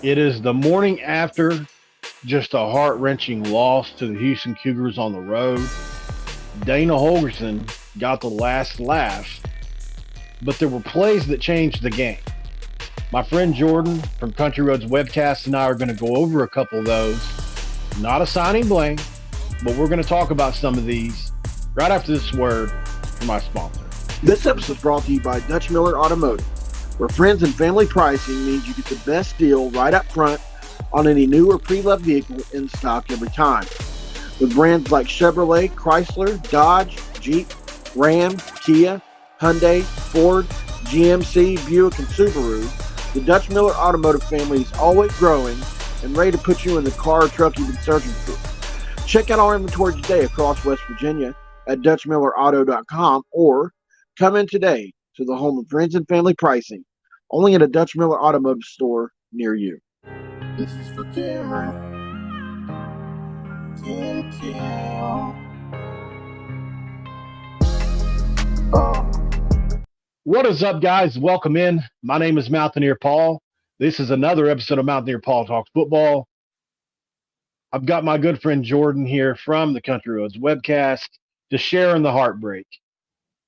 It is the morning after just a heart-wrenching loss to the Houston Cougars on the road. Dana Holgorson got the last laugh, but there were plays that changed the game. My friend Jorden from Country Roads Webcast and I are going to go over a couple of those. Not assigning blame, but we're going to talk about some of these right after this word from my sponsor. This episode is brought to you by Dutch Miller Automotive, where friends and family pricing means you get the best deal right up front on any new or pre-loved vehicle in stock every time. With brands like Chevrolet, Chrysler, Dodge, Jeep, Ram, Kia, Hyundai, Ford, GMC, Buick, and Subaru, the Dutch Miller Automotive family is always growing and ready to put you in the car or truck you've been searching for. Check out our inventory today across West Virginia at DutchMillerAuto.com or come in today to the home of friends and family pricing, only at a Dutch Miller Automotive store near you. This is for Cameron. What is up, guys? Welcome in. My name is Mountaineer Paul. This is another episode of Mountaineer Paul Talks Football. I've got my good friend Jorden here from the Country Roads Webcast to share in the heartbreak.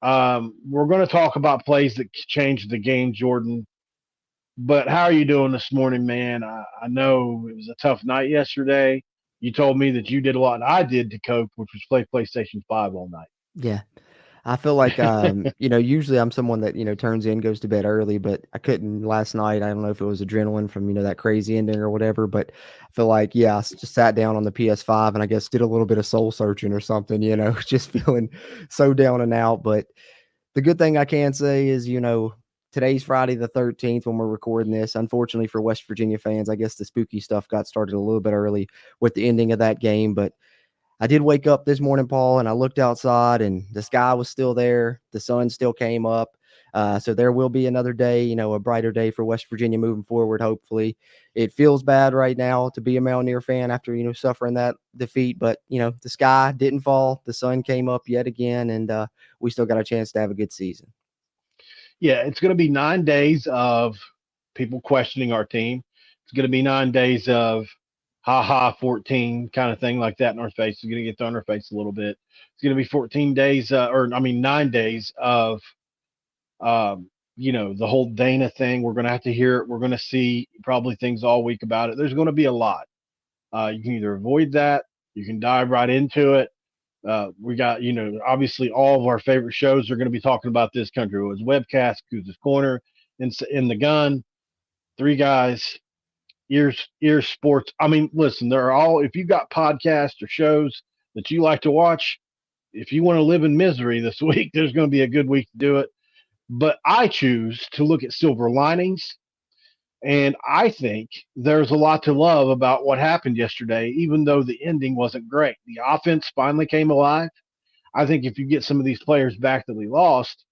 We're going to talk about plays that changed the game, Jorden. But how are you doing this morning, man? I know it was a tough night yesterday. You told me that you did a lot, and I did to cope, which was play PlayStation 5 all night. Yeah. I feel like, usually I'm someone that, turns in, goes to bed early, but I couldn't last night. I don't know if it was adrenaline from, that crazy ending or whatever, but I feel like, I just sat down on the PS5 and I guess did a little bit of soul searching or something, just feeling so down and out. But the good thing I can say is, today's Friday the 13th when we're recording this. Unfortunately for West Virginia fans, I guess the spooky stuff got started a little bit early with the ending of that game, but I did wake up this morning, Paul, and I looked outside and the sky was still there. The sun still came up. So there will be another day, a brighter day for West Virginia moving forward, hopefully. It feels bad right now to be a Mountaineer fan after, suffering that defeat. But, the sky didn't fall. The sun came up yet again, and we still got a chance to have a good season. Yeah, it's going to be 9 days of people questioning our team. It's going to be 9 days of 14 kind of thing like that in our face. It's going to get thrown in our face a little bit. It's going to be 14 days, 9 days of, the whole Dana thing. We're going to have to hear it. We're going to see probably things all week about it. There's going to be a lot. You can either avoid that. You can dive right into it. We got, obviously all of our favorite shows are going to be talking about this. Country Roads Webcast, Couz's Corner, in the Gun, Three Guys, Ears Sports. I mean, listen, they're all, if you got podcasts or shows that you like to watch, if you want to live in misery this week, there's going to be a good week to do it. But I choose to look at silver linings. And I think there's a lot to love about what happened yesterday, even though the ending wasn't great. The offense finally came alive. I think if you get some of these players back that we lost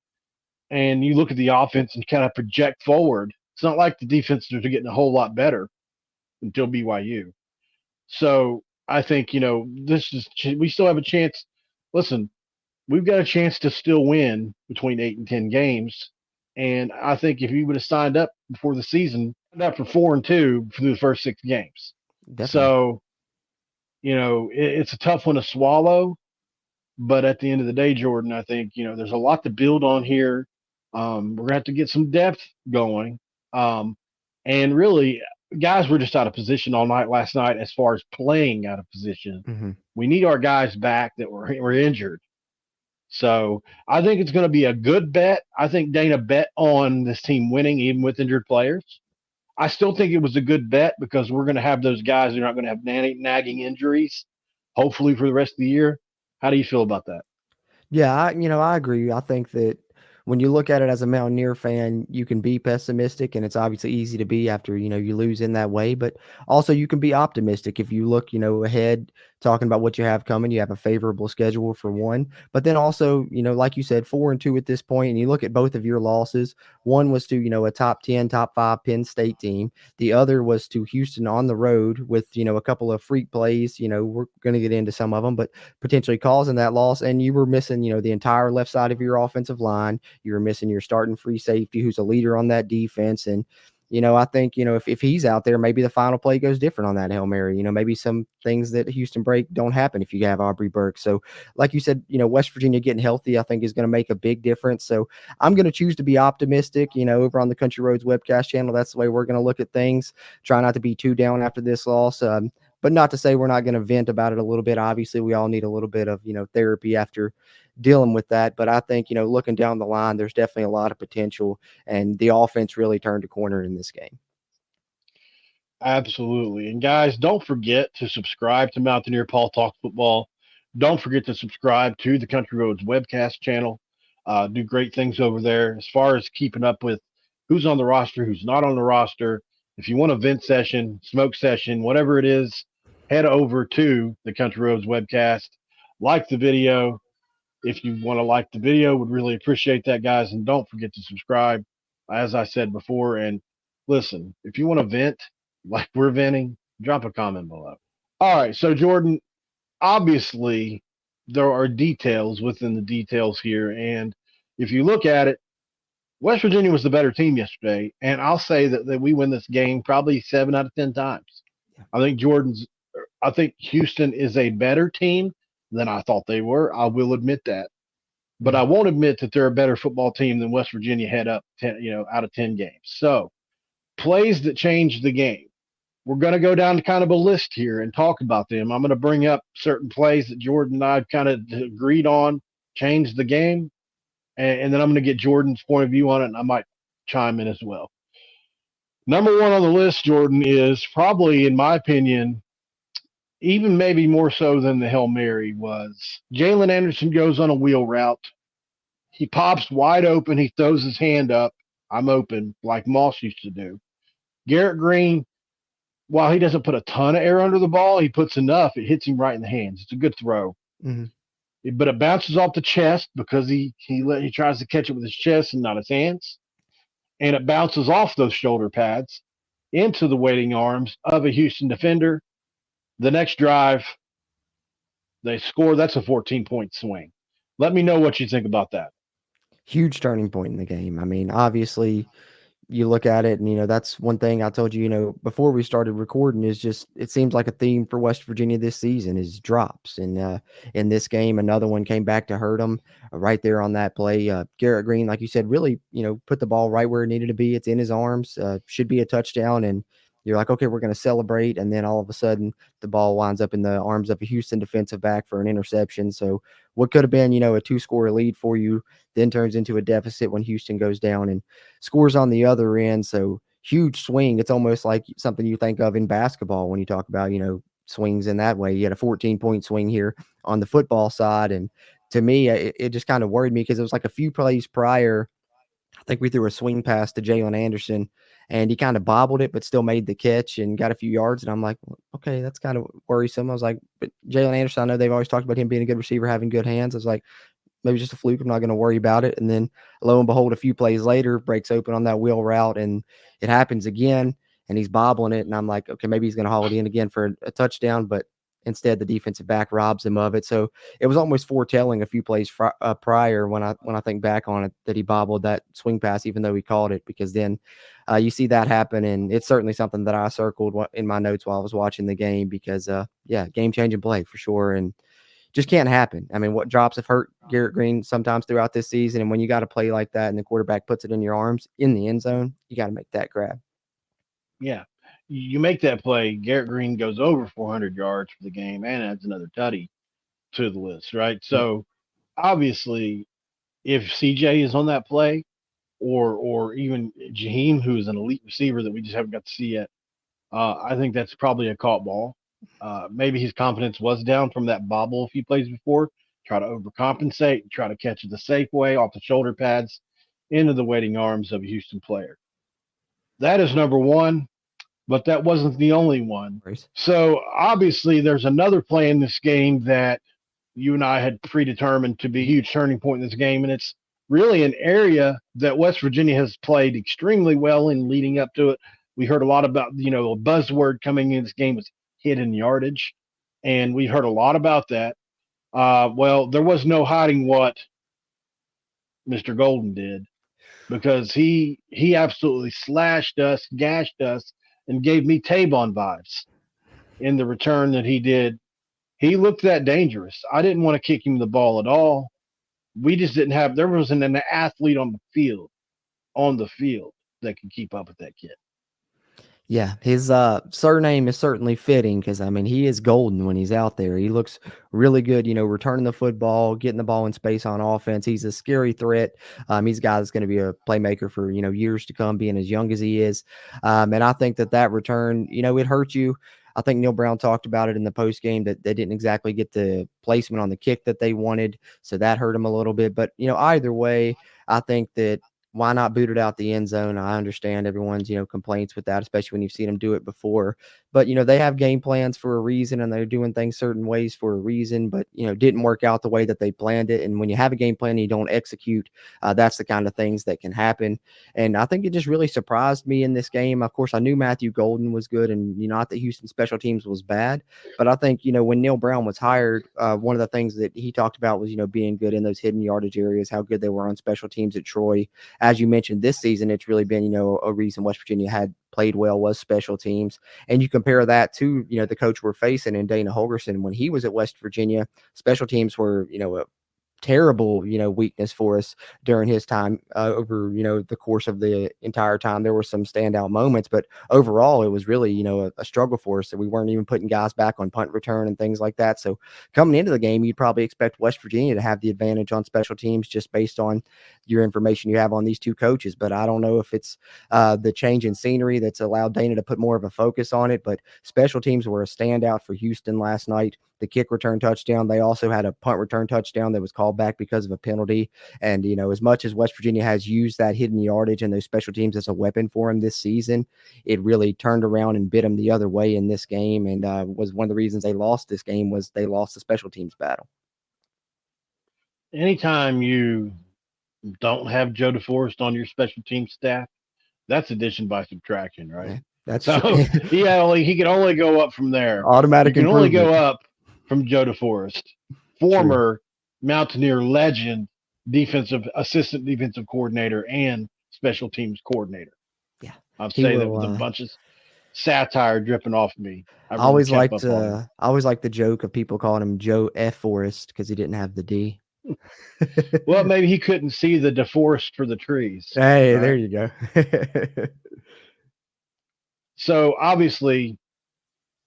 and you look at the offense and kind of project forward, it's not like the defenses are getting a whole lot better until BYU. So I think, we still have a chance. Listen, we've got a chance to still win between 8 and 10 games. And I think if you would have signed up before the season, up for 4-2 through the first 6 games. Definitely. So, it's a tough one to swallow. But at the end of the day, Jorden, I think, there's a lot to build on here. We're going to have to get some depth going. And really, guys were just out of position all night last night as far as playing out of position. Mm-hmm. We need our guys back that were injured. So I think it's going to be a good bet. I think Dana bet on this team winning even with injured players. I still think it was a good bet because we're going to have those guys who are not going to have nagging injuries, hopefully for the rest of the year. How do you feel about that? Yeah, I agree. I think that when you look at it as a Mountaineer fan, you can be pessimistic, and it's obviously easy to be after, you lose in that way. But also you can be optimistic if you look, ahead, talking about what you have coming. You have a favorable schedule for one. But then also, like you said, 4-2 at this point, and you look at both of your losses. One was to, a top 10, top 5 Penn State team. The other was to Houston on the road with, a couple of freak plays. We're going to get into some of them, but potentially causing that loss. And you were missing, the entire left side of your offensive line. You were missing your starting free safety, who's a leader on that defense. And I think, if he's out there, maybe the final play goes different on that Hail Mary. Maybe some things that Houston break don't happen if you have Aubrey Burke. So like you said, West Virginia getting healthy, I think is going to make a big difference. So I'm going to choose to be optimistic, over on the Country Roads Webcast channel. That's the way we're going to look at things. Try not to be too down after this loss. But not to say we're not going to vent about it a little bit. Obviously, we all need a little bit of, therapy after dealing with that. But I think, looking down the line, there's definitely a lot of potential, and the offense really turned a corner in this game. Absolutely. And guys, don't forget to subscribe to Mountaineer Paul Talk Football. Don't forget to subscribe to the Country Roads Webcast channel. Do great things over there as far as keeping up with who's on the roster, who's not on the roster. If you want a vent session, smoke session, whatever it is, head over to the Country Roads Webcast. Like the video. If you want to like the video, would really appreciate that, guys. And don't forget to subscribe, as I said before. And listen, if you want to vent like we're venting, drop a comment below. All right. So, Jorden, obviously, there are details within the details here. And if you look at it, West Virginia was the better team yesterday. And I'll say that we win this game probably 7 out of 10 times. I think Houston is a better team than I thought they were. I will admit that. But I won't admit that they're a better football team than West Virginia had up 10, out of 10 games. So, plays that changed the game. We're going to go down to kind of a list here and talk about them. I'm going to bring up certain plays that Jorden and I kind of agreed on, changed the game, and then I'm going to get Jordan's point of view on it, and I might chime in as well. Number one on the list, Jorden, is probably, in my opinion, even maybe more so than the Hail Mary, was Jalen Anderson goes on a wheel route. He pops wide open. He throws his hand up. I'm open, like Moss used to do. Garrett Green, while he doesn't put a ton of air under the ball, he puts enough. It hits him right in the hands. It's a good throw. Mm-hmm. But it bounces off the chest because he tries to catch it with his chest and not his hands. And it bounces off those shoulder pads into the waiting arms of a Houston defender. The next drive, they score. That's a 14-point swing. Let me know what you think about that. Huge turning point in the game. I mean, obviously, you look at it and, that's one thing I told you, before we started recording is just, it seems like a theme for West Virginia this season is drops. And in this game, another one came back to hurt them right there on that play. Garrett Green, like you said, really, put the ball right where it needed to be. It's in his arms, should be a touchdown. And you're like, okay, we're going to celebrate. And then all of a sudden the ball winds up in the arms of a Houston defensive back for an interception. So what could have been, a 2-score lead for you then turns into a deficit when Houston goes down and scores on the other end. So huge swing. It's almost like something you think of in basketball when you talk about, swings in that way. You had a 14-point swing here on the football side. And to me, it just kind of worried me because it was like a few plays prior. I think we threw a swing pass to Jalen Anderson and he kind of bobbled it, but still made the catch and got a few yards. And I'm like, okay, that's kind of worrisome. I was like, but Jalen Anderson, I know they've always talked about him being a good receiver, having good hands. I was like, maybe just a fluke. I'm not going to worry about it. And then lo and behold, a few plays later, breaks open on that wheel route and it happens again and he's bobbling it. And I'm like, okay, maybe he's going to haul it in again for a touchdown, but instead the defensive back robs him of it. So it was almost foretelling a few plays prior when I think back on it that he bobbled that swing pass, even though he called it, because then you see that happen. And it's certainly something that I circled in my notes while I was watching the game because, game-changing play for sure. And just can't happen. I mean, what drops have hurt Garrett Green sometimes throughout this season. And when you got to play like that and the quarterback puts it in your arms in the end zone, you got to make that grab. Yeah. You make that play, Garrett Green goes over 400 yards for the game and adds another tutty to the list, right? So obviously, if CJ is on that play, or even Jaheim, who is an elite receiver that we just haven't got to see yet, I think that's probably a caught ball. Maybe his confidence was down from that bobble a few plays before. Try to overcompensate, try to catch it the safe way off the shoulder pads into the waiting arms of a Houston player. That is number one. But that wasn't the only one. So obviously there's another play in this game that you and I had predetermined to be a huge turning point in this game. And it's really an area that West Virginia has played extremely well in leading up to it. We heard a lot about, a buzzword coming in this game was hidden yardage. And we heard a lot about that. Well, there was no hiding what Mr. Golden did. because he absolutely slashed us, gashed us, and gave me Tavon vibes in the return that he did. He looked that dangerous. I didn't want to kick him the ball at all. We just didn't have. There wasn't an athlete on the field that could keep up with that kid. Yeah, his surname is certainly fitting because I mean he is golden when he's out there. He looks really good, returning the football, getting the ball in space on offense. He's a scary threat. He's a guy that's going to be a playmaker for years to come, being as young as he is. And I think that return, it hurt you. I think Neil Brown talked about it in the post game that they didn't exactly get the placement on the kick that they wanted, so that hurt him a little bit. But either way, I think that why not boot it out the end zone? I understand everyone's, complaints with that, especially when you've seen them do it before. But, they have game plans for a reason and they're doing things certain ways for a reason, but, didn't work out the way that they planned it. And when you have a game plan and you don't execute, that's the kind of things that can happen. And I think it just really surprised me in this game. Of course, I knew Matthew Golden was good and, not that Houston special teams was bad, but I think, when Neil Brown was hired, one of the things that he talked about was, being good in those hidden yardage areas, how good they were on special teams at Troy. As you mentioned, this season, it's really been, a reason West Virginia had played well was special teams. And you compare that to, the coach we're facing in Dana Holgorson. When he was at West Virginia, special teams were, a terrible, weakness for us during his time over, the course of the entire time. There were some standout moments, but overall it was really, a struggle for us that we weren't even putting guys back on punt return and things like that. So coming into the game, you'd probably expect West Virginia to have the advantage on special teams just based on your information you have on these two coaches. But I don't know if it's the change in scenery that's allowed Dana to put more of a focus on it, but special teams were a standout for Houston last night. The kick return touchdown. They also had a punt return touchdown that was called back because of a penalty. And, as much as West Virginia has used that hidden yardage and those special teams as a weapon for him this season, it really turned around and bit them the other way in this game. And was one of the reasons they lost this game was they lost the special teams battle. Anytime you don't have Joe DeForest on your special team staff, that's addition by subtraction, right? Yeah, that's so he can only go up from there. Automatic he can only go improvement. up from Joe DeForest, former Mountaineer legend, assistant defensive coordinator, and special teams coordinator. Yeah, I'm saying that with a bunch of satire dripping off me. I always liked the joke of people calling him Joe F. Forest because he didn't have the D. Well, maybe he couldn't see the DeForest for the trees. Hey, right? There you go. So obviously,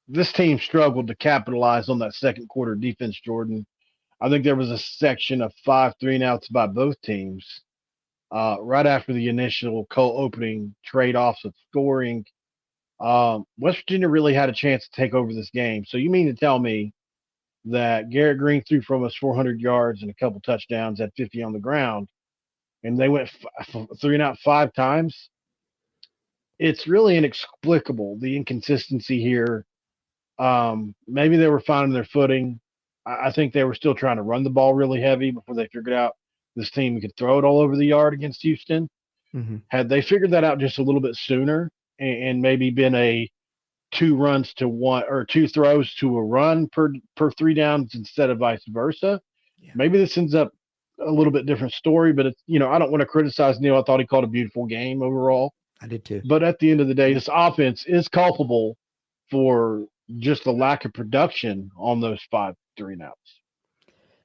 this team struggled to capitalize on that second quarter defense, Jordan. I think there was a section of 5 3-and-outs by both teams right after the initial opening trade-offs of scoring. West Virginia really had a chance to take over this game. So you mean to tell me that Garrett Green threw for almost 400 yards and a couple touchdowns, had 50 on the ground, and they went 3-and-out 5 times? It's really inexplicable, the inconsistency here. Maybe they were finding their footing. I think they were still trying to run the ball really heavy before they figured out this team could throw it all over the yard against Houston. Mm-hmm. Had they figured that out just a little bit sooner and maybe been a 2 runs to 1 or 2 throws to a run per 3 downs instead of vice versa, maybe this ends up a little bit different story. But it's, I don't want to criticize Neil. I thought he called a beautiful game overall. I did too. But at the end of the day, this offense is culpable for just the lack of production on those 5 3-and-outs.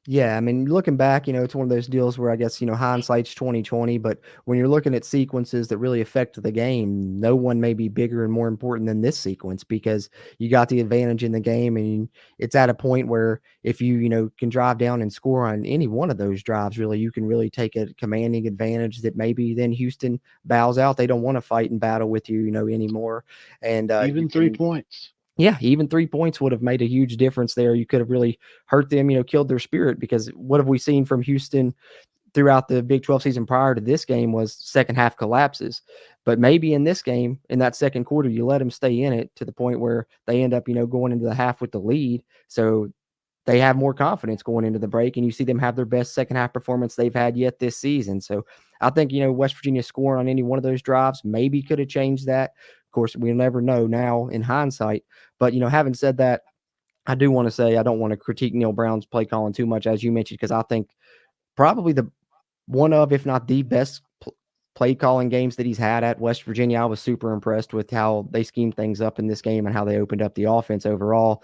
Yeah, I mean, looking back, it's one of those deals where I guess, hindsight's 20/20, but when you're looking at sequences that really affect the game, no one may be bigger and more important than this sequence because you got the advantage in the game, and it's at a point where if you, can drive down and score on any one of those drives, really, you can really take a commanding advantage that maybe then Houston bows out. They don't want to fight and battle with you, anymore. And even 3 points. Yeah, even 3 points would have made a huge difference there. You could have really hurt them, killed their spirit, because what have we seen from Houston throughout the Big 12 season prior to this game was second half collapses. But maybe in this game, in that second quarter, you let them stay in it to the point where they end up, going into the half with the lead. So they have more confidence going into the break, and you see them have their best second half performance they've had yet this season. So I think, West Virginia scoring on any one of those drives maybe could have changed that. Of course, we'll never know now in hindsight. But, having said that, I do want to say I don't want to critique Neil Brown's play calling too much, as you mentioned, because I think probably the one of, if not the best play calling games that he's had at West Virginia. I was super impressed with how they schemed things up in this game and how they opened up the offense overall.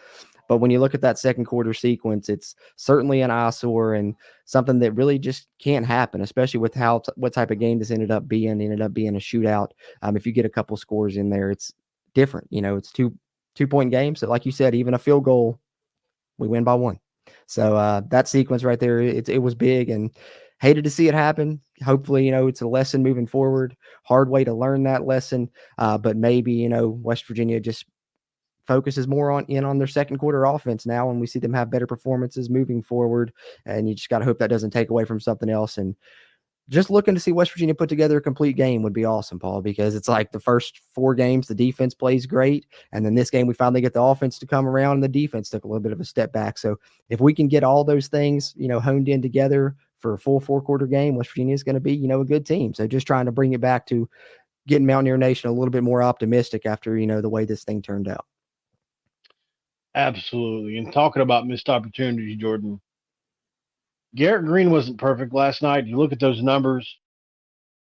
But when you look at that second quarter sequence, it's certainly an eyesore and something that really just can't happen, especially with what type of game this ended up being. It ended up being a shootout. If you get a couple scores in there, it's different. It's 2-point game. So like you said, even a field goal, we win by 1. So that sequence right there, it was big and hated to see it happen. Hopefully, it's a lesson moving forward. Hard way to learn that lesson. But maybe, West Virginia just focuses more on their second quarter offense now, and we see them have better performances moving forward. And you just got to hope that doesn't take away from something else. And just looking to see West Virginia put together a complete game would be awesome, Paul, because it's like the first 4 games, the defense plays great. And then this game, we finally get the offense to come around and the defense took a little bit of a step back. So if we can get all those things, honed in together for a full 4-quarter game, West Virginia is going to be, a good team. So just trying to bring it back to getting Mountaineer Nation a little bit more optimistic after, the way this thing turned out. Absolutely. And talking about missed opportunities, Jordan, Garrett Green wasn't perfect last night. You look at those numbers,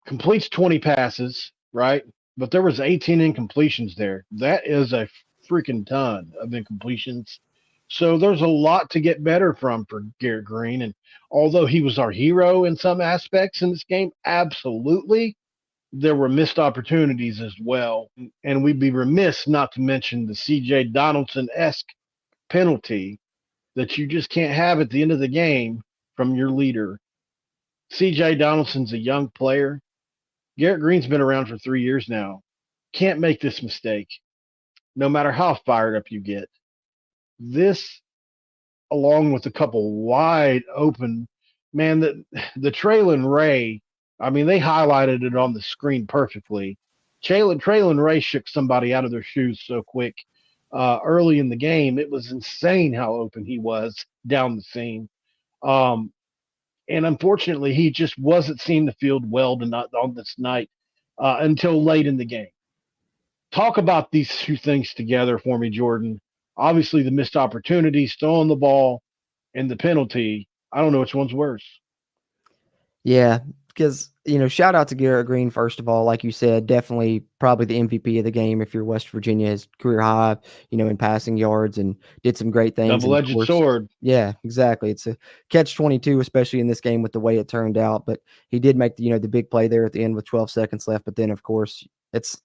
completes 20 passes, right? But there was 18 incompletions there. That is a freaking ton of incompletions. So there's a lot to get better from for Garrett Green. And although he was our hero in some aspects in this game, absolutely, there were missed opportunities as well. And we'd be remiss not to mention the C.J. Donaldson-esque penalty that you just can't have at the end of the game from your leader. C.J. Donaldson's a young player. Garrett Green's been around for 3 years now. Can't make this mistake, no matter how fired up you get. This, along with a couple wide open, man, the Traylon Ray, I mean, they highlighted it on the screen perfectly. Traylon Ray shook somebody out of their shoes so quick early in the game. It was insane how open he was down the seam. And unfortunately, he just wasn't seeing the field well on this night until late in the game. Talk about these two things together for me, Jordan. Obviously, the missed opportunities, throwing the ball, and the penalty. I don't know which one's worse. Yeah, because, shout out to Garrett Green, first of all. Like you said, definitely probably the MVP of the game if you're West Virginia. His career high, in passing yards and did some great things. Double-edged sword. Yeah, exactly. It's a catch-22, especially in this game with the way it turned out. But he did make, the big play there at the end with 12 seconds left. But then, of course,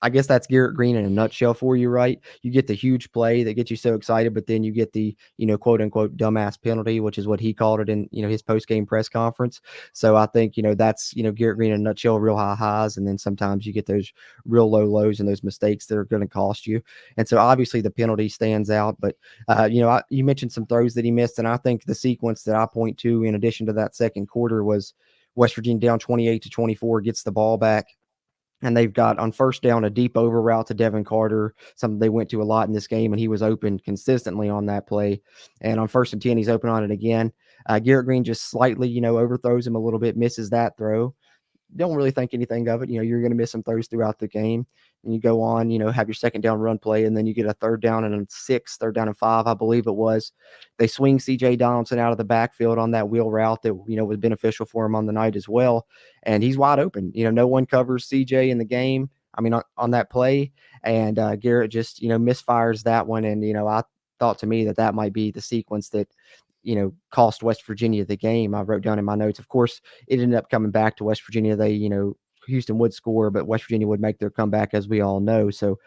I guess that's Garrett Green in a nutshell for you, right? You get the huge play that gets you so excited, but then you get the, quote unquote dumbass penalty, which is what he called it in, his post-game press conference. So I think, that's, Garrett Green in a nutshell, real high highs. And then sometimes you get those real low lows and those mistakes that are going to cost you. And so obviously the penalty stands out, but you mentioned some throws that he missed. And I think the sequence that I point to in addition to that second quarter was West Virginia down 28-24, gets the ball back. And they've got on first down a deep over route to Devin Carter, something they went to a lot in this game, and he was open consistently on that play. And on 1st and 10, he's open on it again. Garrett Green just slightly, overthrows him a little bit, misses that throw. Don't really think anything of it. You're going to miss some throws throughout the game. And you go on, have your second down run play, and then you get a third down and third down and 5, I believe it was. They swing C.J. Donaldson out of the backfield on that wheel route that, was beneficial for him on the night as well. And he's wide open. No one covers C.J. in the game. I mean, on that play. And Garrett just, misfires that one. And, I thought to me that might be the sequence that, cost West Virginia the game. I wrote down in my notes. Of course, it ended up coming back to West Virginia. They, Houston would score, but West Virginia would make their comeback, as we all know. So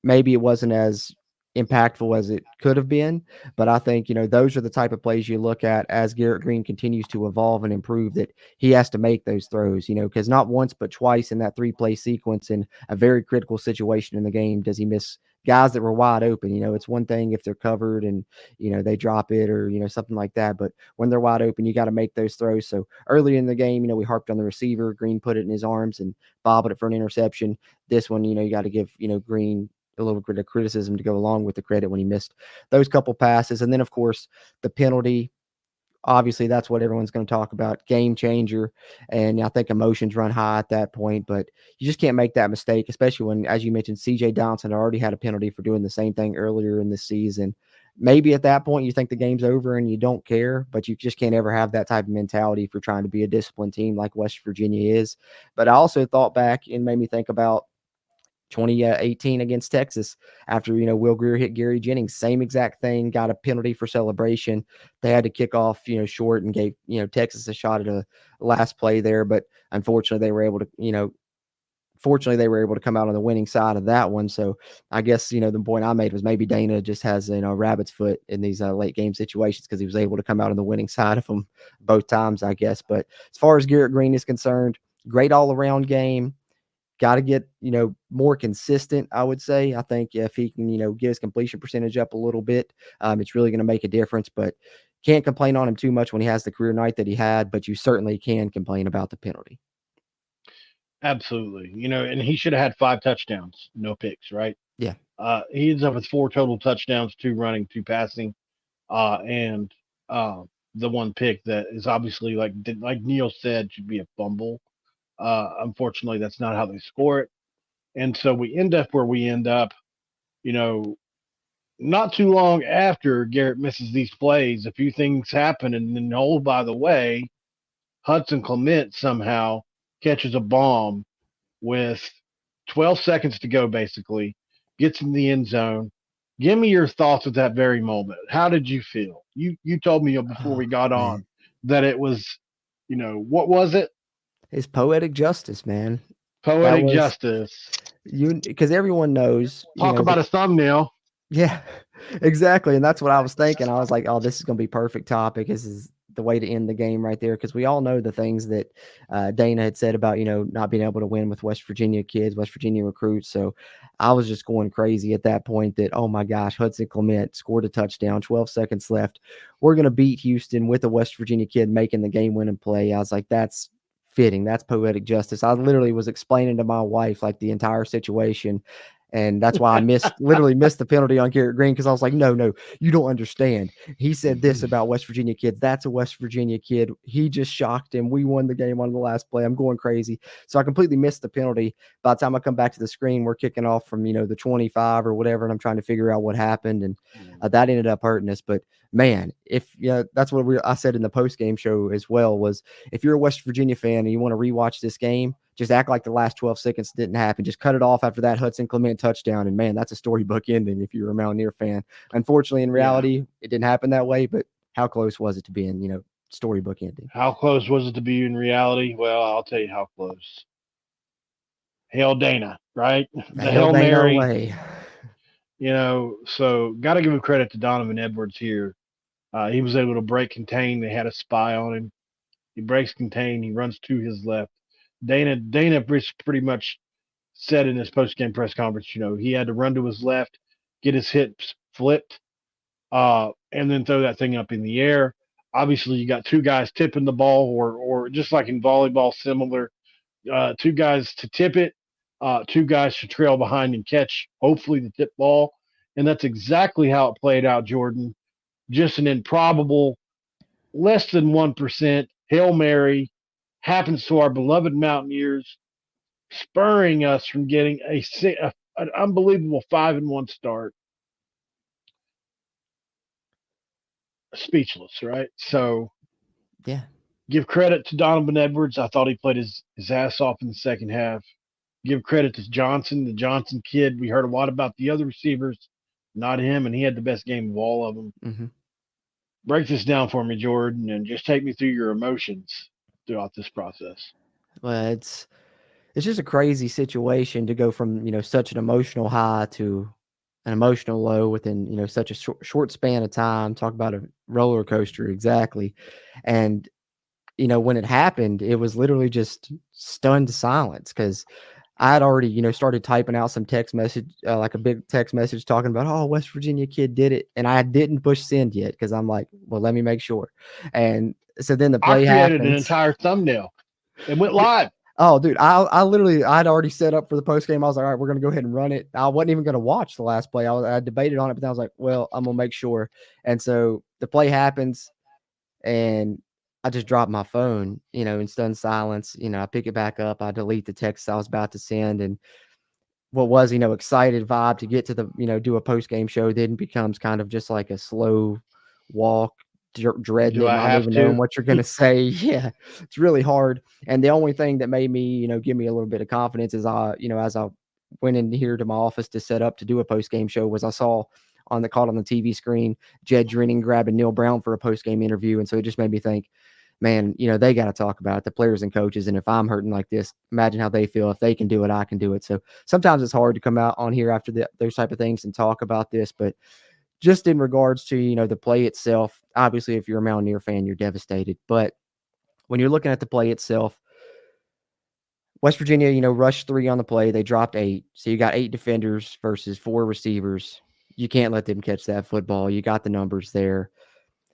maybe it wasn't as impactful as it could have been, but I think, those are the type of plays you look at as Garrett Green continues to evolve and improve, that he has to make those throws, because not once, but twice in that 3-play sequence in a very critical situation in the game does he miss guys that were wide open. It's one thing if they're covered and, they drop it or, something like that. But when they're wide open, you got to make those throws. So early in the game, we harped on the receiver. Green put it in his arms and bobbled it for an interception. This one, you got to give, Green a little bit of criticism to go along with the credit when he missed those couple passes. And then, of course, the penalty. Obviously, that's what everyone's going to talk about. Game changer. And I think emotions run high at that point, but you just can't make that mistake, especially when, as you mentioned, C.J. Donaldson already had a penalty for doing the same thing earlier in the season. maybe at that point you think the game's over and you don't care, but you just can't ever have that type of mentality if you're trying to be a disciplined team like West Virginia is. But I also thought back and made me think about 2018 against Texas after, Will Greer hit Gary Jennings, same exact thing, got a penalty for celebration. They had to kick off, short and gave, Texas a shot at a last play there. But unfortunately, they were able to come out on the winning side of that one. So I guess, the point I made was maybe Dana just has, rabbit's foot in these late game situations because he was able to come out on the winning side of them both times, I guess. But as far as Garrett Green is concerned, great all around game. Got to get, more consistent, I would say. I think if he can, get his completion percentage up a little bit, it's really going to make a difference. But can't complain on him too much when he has the career night that he had, but you certainly can complain about the penalty. Absolutely. And he should have had 5 touchdowns, no picks, right? Yeah. He ends up with 4 total touchdowns, 2 running, 2 passing, and the 1 pick that is obviously, like Neil said, should be a fumble. Unfortunately, that's not how they score it. And so we end up where we end up, not too long after Garrett misses these plays, a few things happen. And then, oh, by the way, Hudson Clement somehow catches a bomb with 12 seconds to go, basically, gets in the end zone. Give me your thoughts at that very moment. How did you feel? You told me before we got on that it was, what was it? It's poetic justice, man. Poetic justice. Because everyone knows. Talk about a thumbnail. Yeah, exactly. And that's what I was thinking. I was like, oh, this is going to be perfect topic. This is the way to end the game right there. Because we all know the things that Dana had said about, not being able to win with West Virginia kids, West Virginia recruits. So I was just going crazy at that point that, oh my gosh, Hudson Clement scored a touchdown, 12 seconds left. We're going to beat Houston with a West Virginia kid making the game winning play. I was like, that's fitting. That's poetic justice. I literally was explaining to my wife like the entire situation. And that's why I literally missed the penalty on Garrett Green, because I was like, no, you don't understand. He said this about West Virginia kids. That's a West Virginia kid. He just shocked him. We won the game on the last play. I'm going crazy. So I completely missed the penalty. By the time I come back to the screen, we're kicking off from, the 25 or whatever, and I'm trying to figure out what happened. And that ended up hurting us. But man, if that's what I said in the post-game show as well, was if you're a West Virginia fan and you want to rewatch this game, just act like the last 12 seconds didn't happen. Just cut it off after that Hudson Clement touchdown. And man, that's a storybook ending if you're a Mountaineer fan. Unfortunately, in reality, it didn't happen that way, but how close was it to being, storybook ending? How close was it to be in reality? Well, I'll tell you how close. Hail Dana, right? The Hail Mary. Way. So got to give credit to Donovan Edwards here. He was able to break contain. They had a spy on him. He breaks contain. He runs to his left. Dana pretty much said in his post-game press conference, he had to run to his left, get his hips flipped, and then throw that thing up in the air. Obviously, you got 2 guys tipping the ball, or just like in volleyball, similar, 2 guys to tip it, 2 guys to trail behind and catch, hopefully, the tip ball. And that's exactly how it played out, Jordan. Just an improbable, less than 1% Hail Mary happens to our beloved Mountaineers, spurring us from getting an unbelievable 5-1 start. Speechless, right? So, yeah. Give credit to Donovan Edwards. I thought he played his ass off in the second half. Give credit to Johnson, the Johnson kid. We heard a lot about the other receivers, not him, and he had the best game of all of them. Mm-hmm. Break this down for me, Jordan, and just take me through your emotions throughout this process. Well, it's just a crazy situation to go from, such an emotional high to an emotional low within, such a short span of time. Talk about a roller coaster. Exactly. And, when it happened, it was literally just stunned silence, because I had already, started typing out some text message, like a big text message talking about, oh, West Virginia kid did it. And I didn't push send yet, because I'm like, well, let me make sure. And so then the play created happens. An entire thumbnail. It went live. Oh, dude, I'd already set up for the post game. I was like, all right, we're going to go ahead and run it. I wasn't even going to watch the last play. I debated on it, but then I was like, well, I'm going to make sure. And so the play happens, and I just drop my phone, in stunned silence. I pick it back up. I delete the text I was about to send. And what was, excited vibe to get to the, do a post game show then becomes kind of just like a slow walk, dreading Do it, I not have even knowing to? what you're going to say. Yeah, it's really hard. And the only thing that made me, give me a little bit of confidence is as I went in here to my office to set up to do a post game show was I saw caught on the TV screen, Jed Drenning grabbing Neil Brown for a post game interview. And so it just made me think, man, they got to talk about it, the players and coaches. And if I'm hurting like this, imagine how they feel. If they can do it, I can do it. So sometimes it's hard to come out on here after those type of things and talk about this. But just in regards to, the play itself, obviously, if you're a Mountaineer fan, you're devastated. But when you're looking at the play itself, West Virginia, rushed 3 on the play. They dropped 8. So you got 8 defenders versus 4 receivers. You can't let them catch that football. You got the numbers there.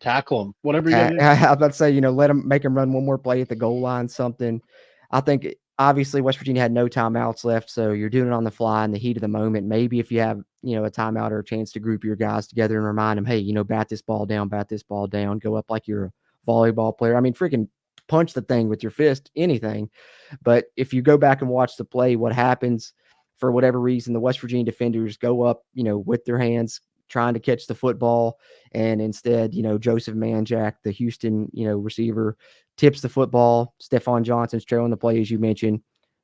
Tackle them, whatever you got to do. I was about to say, make them run one more play at the goal line, something. I think obviously West Virginia had no timeouts left, so you're doing it on the fly in the heat of the moment. Maybe if you have, a timeout or a chance to group your guys together and remind them, hey, bat this ball down, go up like you're a volleyball player. I mean, freaking punch the thing with your fist, anything. But if you go back and watch the play, what happens for whatever reason, the West Virginia defenders go up, with their hands trying to catch the football. And instead, Joseph Manjack, the Houston, receiver, tips the football. Stephon Johnson's trailing the play, as you mentioned,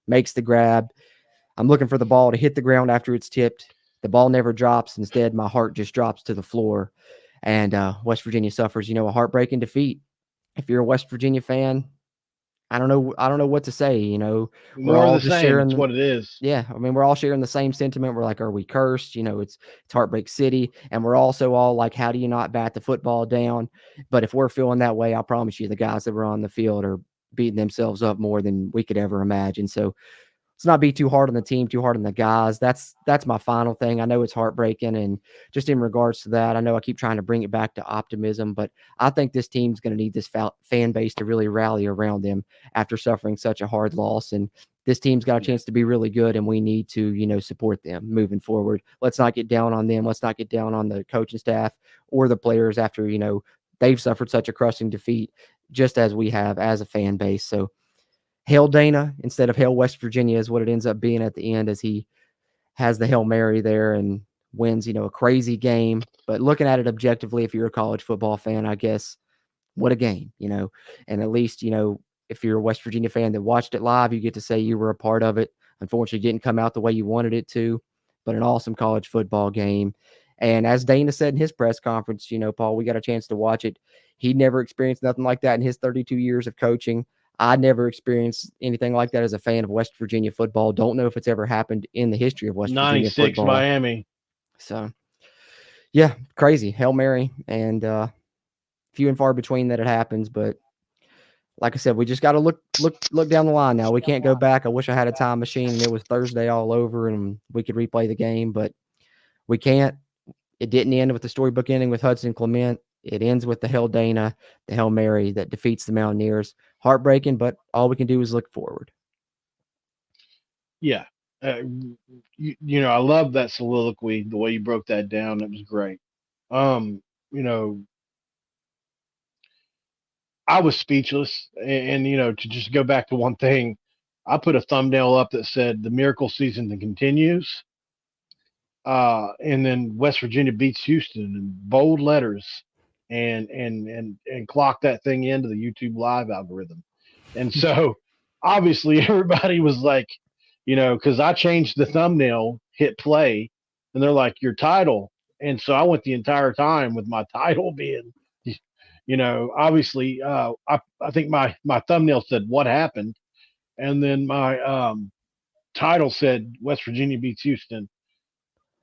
makes the grab. I'm looking for the ball to hit the ground after it's tipped. The ball never drops. Instead, my heart just drops to the floor. And West Virginia suffers, a heartbreaking defeat. If you're a West Virginia fan, I don't know what to say. We're More of all the just same. It's sharing. what it is. Yeah, I mean, we're all sharing the same sentiment. We're like, are we cursed? It's Heartbreak City, and we're also all like, how do you not bat the football down? But if we're feeling that way, I promise you, the guys that were on the field are beating themselves up more than we could ever imagine. So let's not be too hard on the team, too hard on the guys. That's my final thing. I know it's heartbreaking, and just in regards to that, I know I keep trying to bring it back to optimism, but I think this team's going to need this fan base to really rally around them after suffering such a hard loss. And this team's got a chance to be really good, and we need to, support them moving forward. Let's not get down on them. Let's not get down on the coaching staff or the players after, they've suffered such a crushing defeat, just as we have as a fan base. So Hail Dana instead of Hail West Virginia is what it ends up being at the end, as he has the Hail Mary there and wins, a crazy game. But looking at it objectively, if you're a college football fan, I guess, what a game, and at least, if you're a West Virginia fan that watched it live, you get to say you were a part of it. Unfortunately, it didn't come out the way you wanted it to, but an awesome college football game. And as Dana said in his press conference, Paul, we got a chance to watch it. He never experienced nothing like that in his 32 years of coaching. I never experienced anything like that as a fan of West Virginia football. Don't know if it's ever happened in the history of West Virginia 96 football. Miami. So, yeah, crazy. Hail Mary. And few and far between that it happens. But like I said, we just got to look down the line now. We can't go back. I wish I had a time machine and it was Thursday all over and we could replay the game, but we can't. It didn't end with the storybook ending with Hudson Clement. It ends with the Hail Dana, the Hail Mary that defeats the Mountaineers. Heartbreaking, but all we can do is look forward. Yeah. I love that soliloquy, the way you broke that down. It was great. You know, I was speechless. And, to just go back to one thing, I put a thumbnail up that said the miracle season continues. And then West Virginia beats Houston in bold letters and clock that thing into the YouTube live algorithm. And so obviously everybody was like, because I changed the thumbnail, hit play, and they're like, your title. And so I went the entire time with my title being, obviously, I think my thumbnail said what happened. And then my title said West Virginia beats Houston.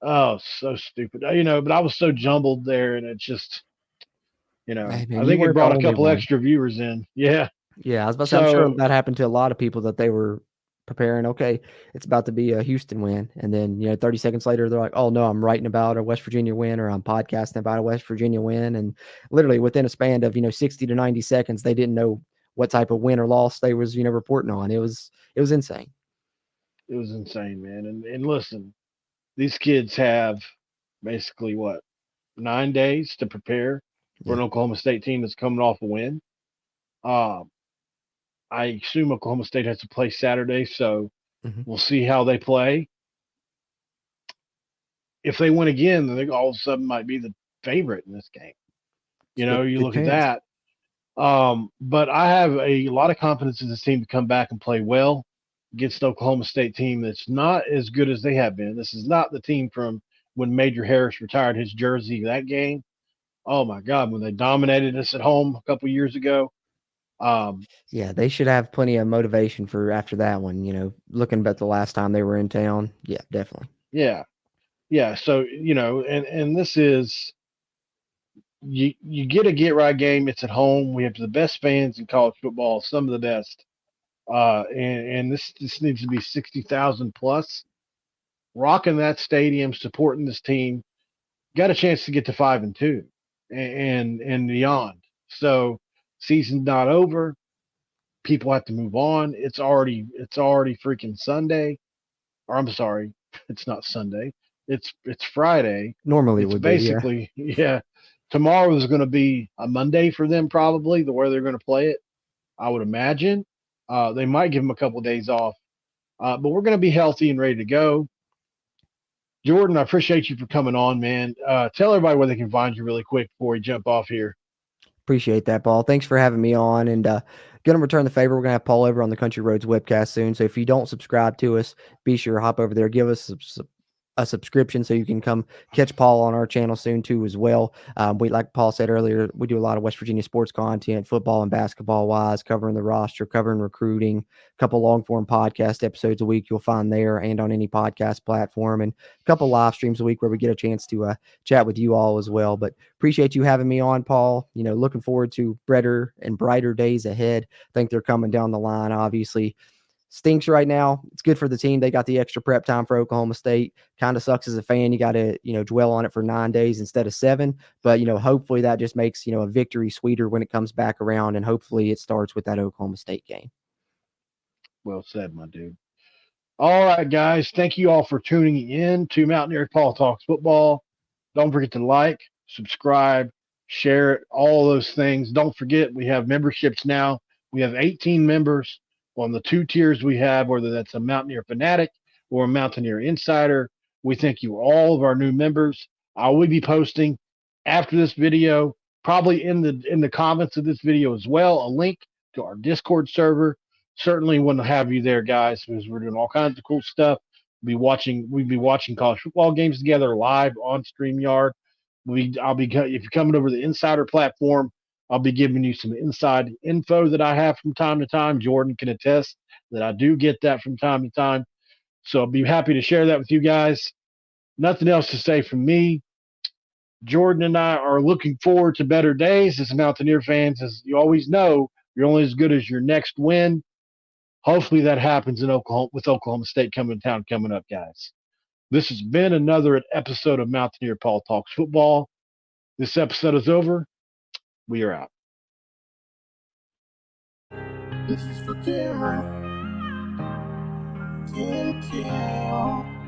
Oh, so stupid. But I was so jumbled there, and it just, Hey, man, I you think it weren't the brought a only couple one. extra viewers in. Yeah. Yeah, I was about to say, I'm sure So that happened to a lot of people that they were preparing. Okay, it's about to be a Houston win. And then, 30 seconds later, they're like, oh, no, I'm writing about a West Virginia win or I'm podcasting about a West Virginia win. And literally within a span of, 60 to 90 seconds, they didn't know what type of win or loss they was, reporting on. It was insane. it was insane, man. And listen, these kids have basically what, 9 days to prepare for Yeah. an Oklahoma State team that's coming off a win. Um, I assume Oklahoma State has to play Saturday, so Mhm. we'll see how they play. if they win again, then they all of a sudden might be the favorite in this game. It's You good look at chance. that. But I have a lot of confidence in this team to come back and play well against the Oklahoma State team that's not as good as they have been. This is not the team from when Major Harris retired his jersey that game. Oh my God, when they dominated us at home a couple years ago. Um, Yeah, they should have plenty of motivation for after that one. Looking at the last time they were in town. Yeah, definitely. yeah, yeah. So and this is you get a get right game. It's at home. We have the best fans in college football, some of the best. And this needs to be 60,000 plus. Rocking that stadium, supporting this team, got a chance to get to 5-2 and beyond. So season's not over. People have to move on. It's already freaking Sunday. Or I'm sorry, it's not Sunday. It's Friday. Normally it It's would be, yeah. basically yeah. Tomorrow is going to be a Monday for them, probably the way they're going to play it. I would imagine. They might give them a couple of days off, but we're going to be healthy and ready to go. Jorden, I appreciate you for coming on, man. Tell everybody where they can find you really quick before we jump off here. Appreciate that, Paul. Thanks for having me on. And going to return the favor. We're going to have Paul over on the Country Roads Webcast soon. So if you don't subscribe to us, be sure to hop over there. Give us a subscription so you can come catch Paul on our channel soon too as well. We, like Paul said earlier, we do a lot of West Virginia sports content, football and basketball wise, covering the roster, covering recruiting, a couple long form podcast episodes a week you'll find there and on any podcast platform, and a couple live streams a week where we get a chance to chat with you all as well. But appreciate you having me on, Paul. Looking forward to better and brighter days ahead. I think they're coming down the line. Obviously stinks right now. It's good for the team. They got the extra prep time for Oklahoma State. Kind of sucks as a fan. You got to, dwell on it for 9 days instead of 7. But, hopefully that just makes, a victory sweeter when it comes back around. And hopefully it starts with that Oklahoma State game. Well said, my dude. All right, guys. Thank you all for tuning in to Mountaineer Paul Talks Football. Don't forget to like, subscribe, share it, all those things. Don't forget, we have memberships now. We have 18 members on the 2 tiers we have, whether that's a Mountaineer Fanatic or a Mountaineer Insider. We thank you, all of our new members. I will be posting after this video, probably in the comments of this video as well, a link to our Discord server. Certainly want to have you there, guys, because we're doing all kinds of cool stuff. We'd be watching college football games together live on StreamYard. If you're coming over the Insider platform, I'll be giving you some inside info that I have from time to time. Jorden can attest that I do get that from time to time. So I'll be happy to share that with you guys. Nothing else to say from me. Jorden and I are looking forward to better days as Mountaineer fans. As you always know, you're only as good as your next win. Hopefully that happens in Oklahoma with Oklahoma State coming to town coming up, guys. This has been another episode of Mountaineer Paul Talks Football. This episode is over. We are out. This is for Cameron. 10 kill.